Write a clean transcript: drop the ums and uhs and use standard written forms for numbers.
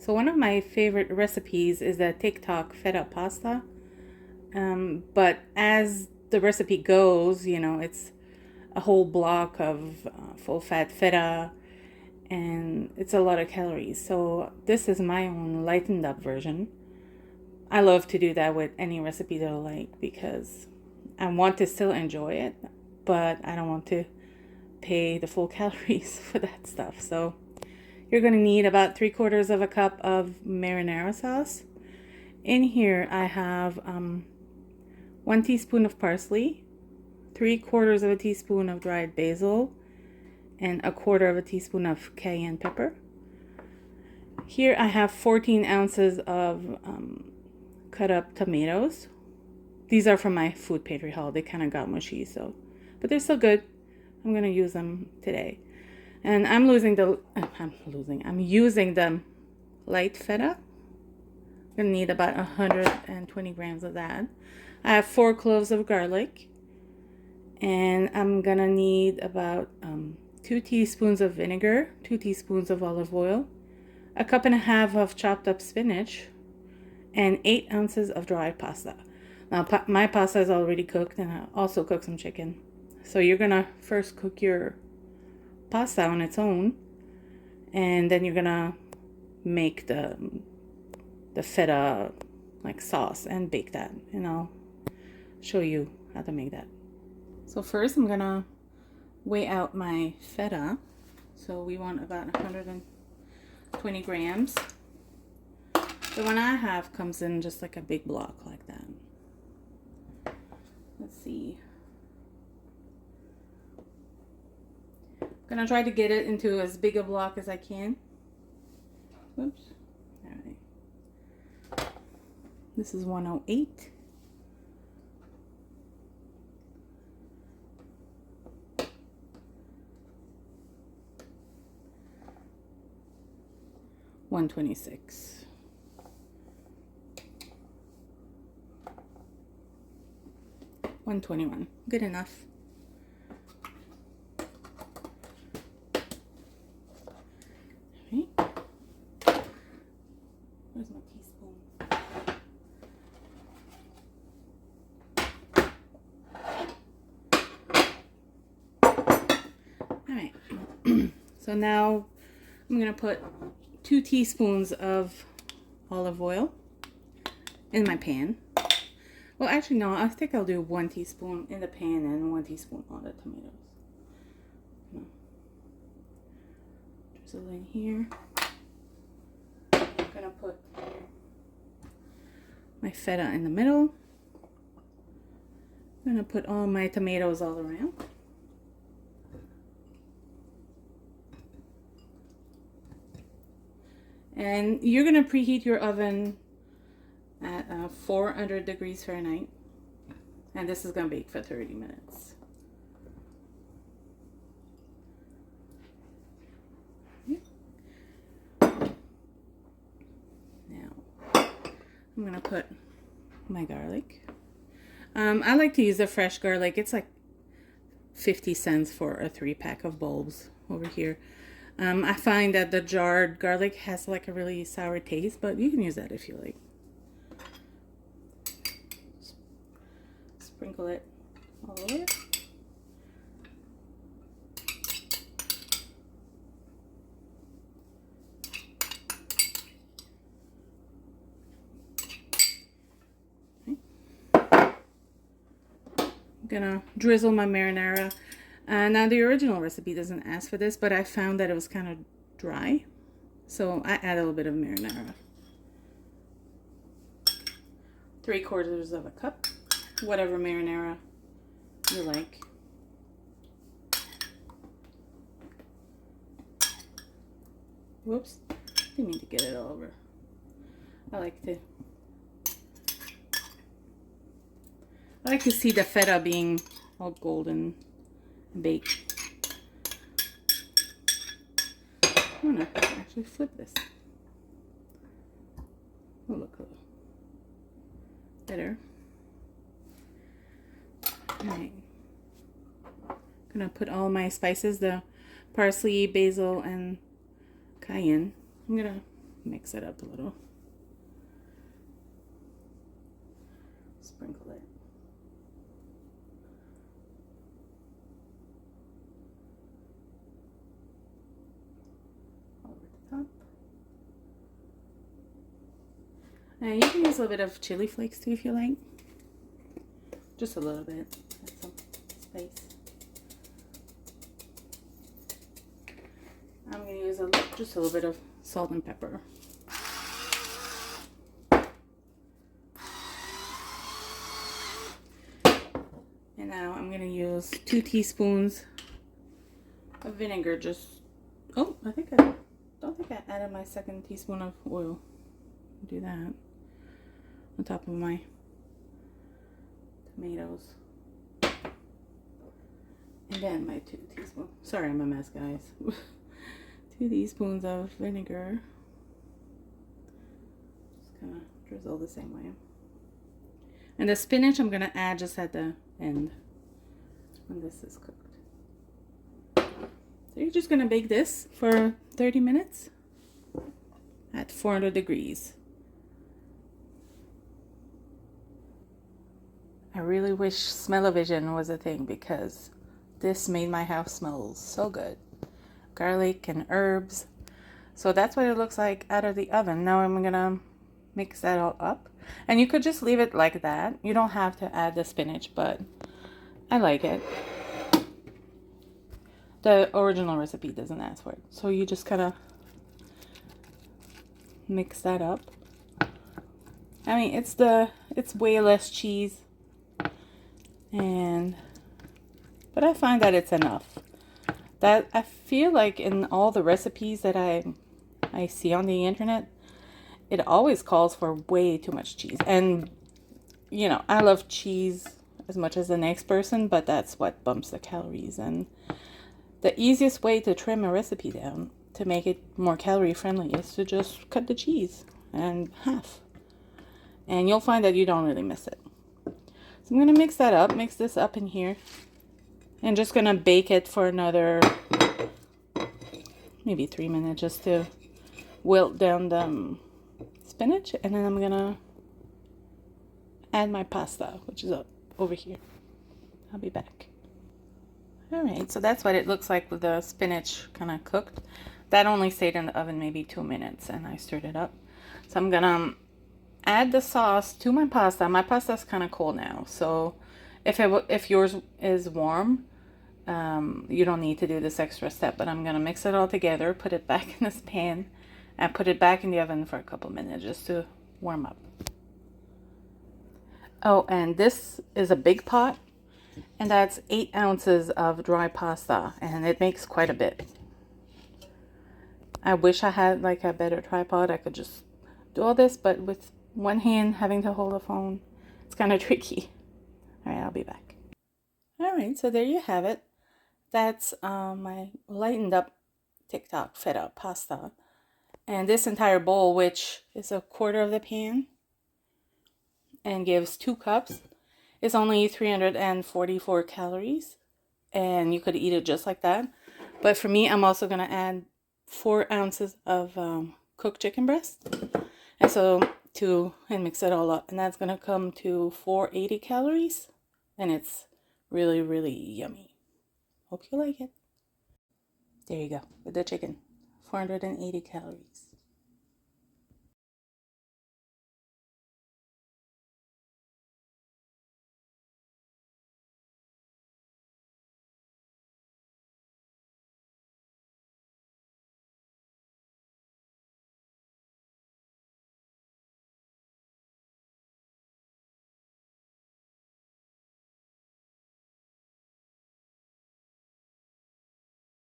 So one of my favorite recipes is the TIK TOK Feta Pasta. But as the recipe goes, you know, it's a whole block of full fat feta and it's a lot of calories. So this is my own lightened up version. I love to do that with any recipe that I like because I want to still enjoy it, but I don't want to pay the full calories for that stuff. So you're going to need about 3/4 of a cup of marinara sauce. In here I have 1 teaspoon of parsley, 3/4 of a teaspoon of dried basil, and 1/4 of a teaspoon of cayenne pepper. Here I have 14 ounces of cut up tomatoes. These are from my food pantry haul. They kind of got mushy, but they're still good. I'm going to use them today. And I'm using the light feta. I'm going to need about 120 grams of that. I have 4 cloves of garlic. And I'm going to need about 2 teaspoons of vinegar, 2 teaspoons of olive oil, 1.5 cups of chopped up spinach, and 8 ounces of dried pasta. Now, my pasta is already cooked, and I also cooked some chicken. So you're going to first cook your pasta on its own, and then you're going to make the feta like sauce and bake that. And I'll show you how to make that. So first I'm going to weigh out my feta. So we want about 120 grams. The one I have comes in just like a big block like that. Let's see. I'm gonna try to get it into as big a block as I can. Whoops. All right. This is 108. $126. $121. Good enough. Alright. Where's my teaspoon? Alright. So now I'm gonna put 2 teaspoons of olive oil in my pan. Well, actually, no, I think I'll do 1 teaspoon in the pan and 1 teaspoon on the tomatoes. Drizzle in here. I'm gonna put my feta in the middle. I'm gonna put all my tomatoes all around. And you're going to preheat your oven at 400 degrees Fahrenheit. And this is going to bake for 30 minutes. Now, I'm going to put my garlic. I like to use the fresh garlic. It's like 50 cents for a 3-pack of bulbs over here. I find that the jarred garlic has like a really sour taste, but you can use that if you like. Sprinkle it all over. Okay. I'm gonna drizzle my marinara. Now the original recipe doesn't ask for this, but I found that it was kind of dry, so I add a little bit of marinara. 3/4 of a cup, whatever marinara you like. Whoops, didn't mean to get it all over. I like to see the feta being all golden. Bake. I'm gonna actually flip this. Oh, look, better. Alright. Gonna put all my spices, the parsley, basil, and cayenne. I'm gonna mix it up a little. Sprinkle it. Over the top. And you can use a little bit of chili flakes too if you like. Just a little bit. Add some spice. I'm going to use just a little bit of salt and pepper. And now I'm going to use 2 teaspoons of vinegar. Oh, I don't think I added my 2nd teaspoon of oil. Do that on top of my tomatoes. And then my 2 teaspoons. Sorry, I'm a mess, guys. 2 teaspoons of vinegar. Just kind of drizzle the same way. And the spinach I'm going to add just at the end when this is cooked. So you're just going to bake this for 30 minutes at 400 degrees. I really wish smell-o-vision was a thing because this made my house smell so good. Garlic and herbs. So that's what it looks like out of the oven. Now I'm gonna mix that all up. And you could just leave it like that. You don't have to add the spinach, but I like it. The original recipe doesn't ask for it. So you just kind of mix that up. I mean, it's way less cheese. But I find that it's enough. That I feel like in all the recipes that I see on the internet, it always calls for way too much cheese. And you know, I love cheese as much as the next person, but that's what bumps the calories. And the easiest way to trim a recipe down to make it more calorie friendly is to just cut the cheese in half. And you'll find that you don't really miss it. So I'm going to mix that up, mix this up in here. And just going to bake it for another maybe 3 minutes just to wilt down the spinach. And then I'm going to add my pasta, which is over here. I'll be back. Alright, so that's what it looks like with the spinach kind of cooked. That only stayed in the oven maybe 2 minutes and I stirred it up. So I'm going to add the sauce to my pasta. My pasta's kind of cold now, so if yours is warm, you don't need to do this extra step. But I'm gonna mix it all together, put it back in this pan, and put it back in the oven for a couple minutes just to warm up. Oh, and this is a big pot, and that's 8 ounces of dry pasta, and it makes quite a bit. I wish I had like a better tripod. I could just do all this, but with one hand having to hold a phone, it's kind of tricky. All right, I'll be back. All right, so there you have it. That's my lightened up TIK TOK feta pasta. And this entire bowl, which is a quarter of the pan and gives 2 cups, is only 344 calories. And you could eat it just like that. But for me, I'm also going to add 4 ounces of cooked chicken breast. And so and mix it all up, and that's gonna come to 480 calories, and it's really, really yummy. Hope you like it. There you go, with the chicken, 480 calories.